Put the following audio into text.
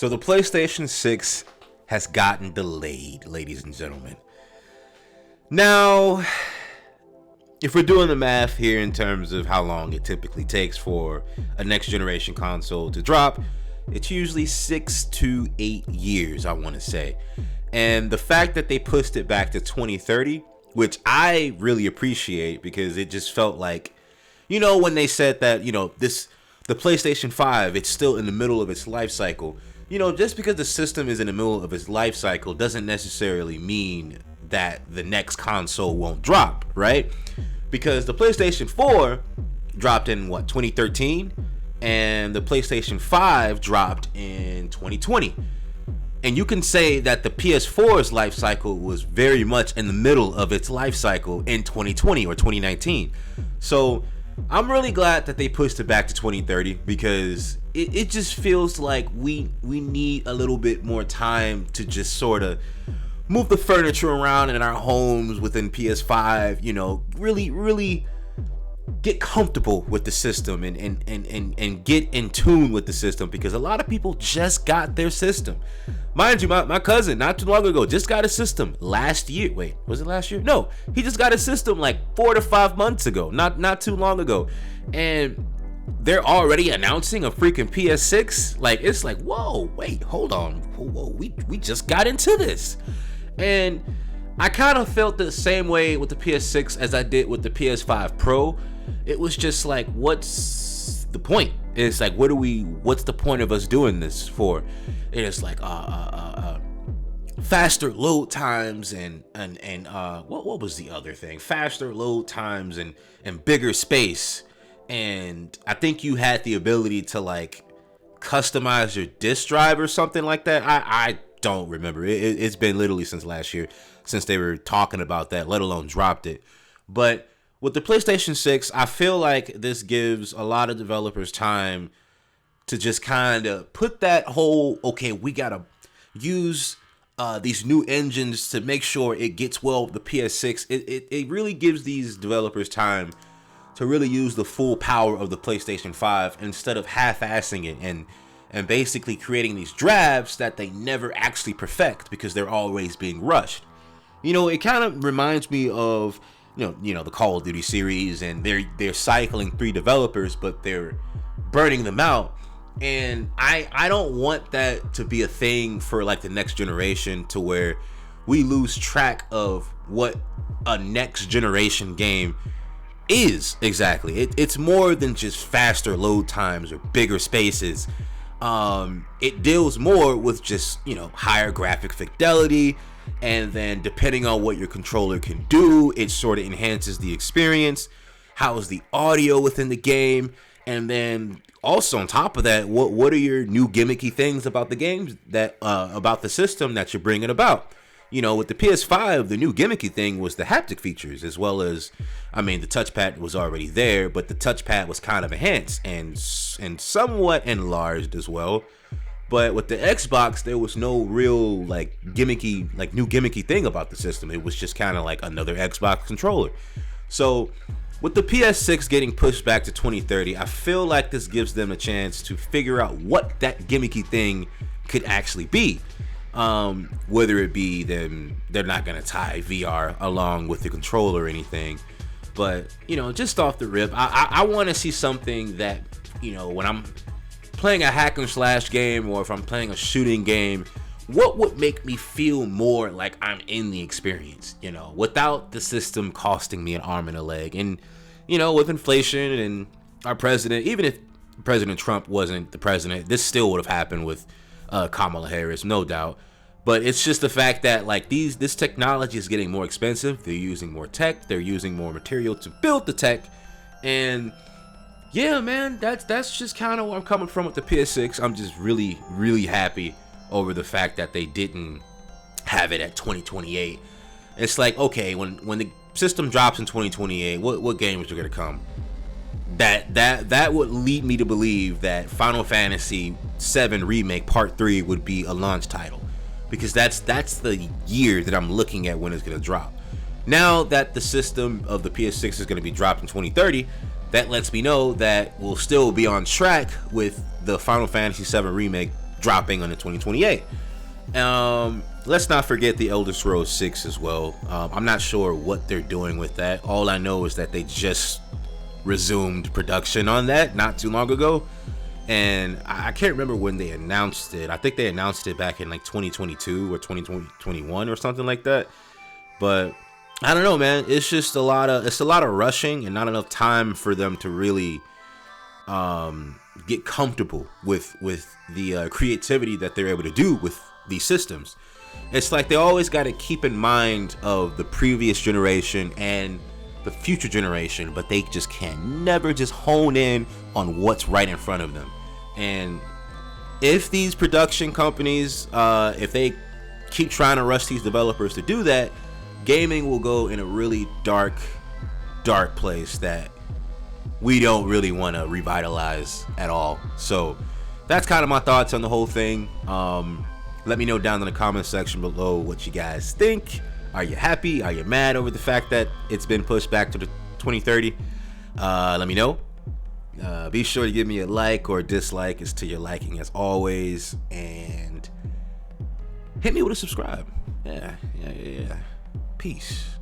So the PlayStation 6 has gotten delayed, ladies and gentlemen. Now, if we're doing the math here in terms of how long it typically takes for a next generation console to drop, it's usually 6 to 8 years, I want to say. And the fact that they pushed it back to 2030, which I really appreciate, because it just felt like, when they said that, the PlayStation 5, it's still in the middle of its life cycle. Just because the system is in the middle of its life cycle doesn't necessarily mean that the next console won't drop, right? Because the PlayStation 4 dropped in 2013, and the PlayStation 5 dropped in 2020. And you can say that the PS4's life cycle was very much in the middle of its life cycle in 2020 or 2019. So I'm really glad that they pushed it back to 2030, because it just feels like we need a little bit more time to just sort of move the furniture around in our homes within PS5, really get comfortable with the system and get in tune with the system, because a lot of people just got their system. Mind you, my cousin not too long ago just got a system last year. Wait, was it last year? No, he just got a system like 4 to 5 months ago, not too long ago. And they're already announcing a freaking PS6. Like, it's like, whoa, wait, hold on. Whoa, we just got into this. And I kind of felt the same way with the PS6 as I did with the PS5 Pro. It was just like, what's the point? It's like, what's the point of us doing this for? And it's like, faster load times and what was the other thing? Faster load times and bigger space. And I think you had the ability to like customize your disk drive or something like that. I don't remember. It's been literally since last year since they were talking about that, let alone dropped it. But with the PlayStation 6, I feel like this gives a lot of developers time to just kind of put that whole, okay, we got to use these new engines to make sure it gets well with the PS6. It really gives these developers time to really use the full power of the PlayStation 5 instead of half-assing it and basically creating these drafts that they never actually perfect because they're always being rushed. It kind of reminds me of the Call of Duty series, and they're cycling 3 developers, but they're burning them out. And I don't want that to be a thing for like the next generation, to where we lose track of what a next generation game is exactly. It's more than just faster load times or bigger spaces. It deals more with just higher graphic fidelity, and then depending on what your controller can do, it sort of enhances the experience. How is the audio within the game? And then also on top of that, what are your new gimmicky things about the games that about the system that you're bringing about? With the PS5, the new gimmicky thing was the haptic features, as well as, the touchpad was already there, but the touchpad was kind of enhanced and somewhat enlarged as well. But with the Xbox, there was no real new gimmicky thing about the system. It was just kind of like another Xbox controller. So with the PS6 getting pushed back to 2030, I feel like this gives them a chance to figure out what that gimmicky thing could actually be. Whether it be them, they're not going to tie VR along with the controller or anything. But, just off the rip, I want to see something that, when I'm playing a hack and slash game, or if I'm playing a shooting game, what would make me feel more like I'm in the experience, without the system costing me an arm and a leg. And, with inflation and our president, even if President Trump wasn't the president, this still would have happened with Kamala Harris, no doubt. But it's just the fact that this technology is getting more expensive. They're using more tech. They're using more material to build the tech. And yeah, man, that's just kind of where I'm coming from with the PS6. I'm just really, really happy over the fact that they didn't have it at 2028. It's like, okay, when the system drops in 2028, what games are gonna come? That would lead me to believe that Final Fantasy VII Remake Part 3 would be a launch title, because that's the year that I'm looking at when it's gonna drop. Now that the system of the PS6 is gonna be dropped in 2030, that lets me know that we'll still be on track with the Final Fantasy VII Remake dropping on the 2028. Let's not forget the Elder Scrolls 6 as well. I'm not sure what they're doing with that. All I know is that they just resumed production on that not too long ago, and I can't remember when they announced it. I think they announced it back in like 2022 or 2021 or something like that. But I don't know, man. It's just a lot of rushing and not enough time for them to really get comfortable with the creativity that they're able to do with these systems. It's like they always got to keep in mind of the previous generation and the future generation, but they just can never just hone in on what's right in front of them. And if these production companies, if they keep trying to rush these developers to do that, gaming will go in a really dark place that we don't really want to revitalize at all. So that's kind of my thoughts on the whole thing. Let me know down in the comment section below what you guys think. Are you happy? Are you mad over the fact that it's been pushed back to the 2030? Let me know. Be sure to give me a like or dislike as to your liking as always. And hit me with a subscribe. Yeah. Peace.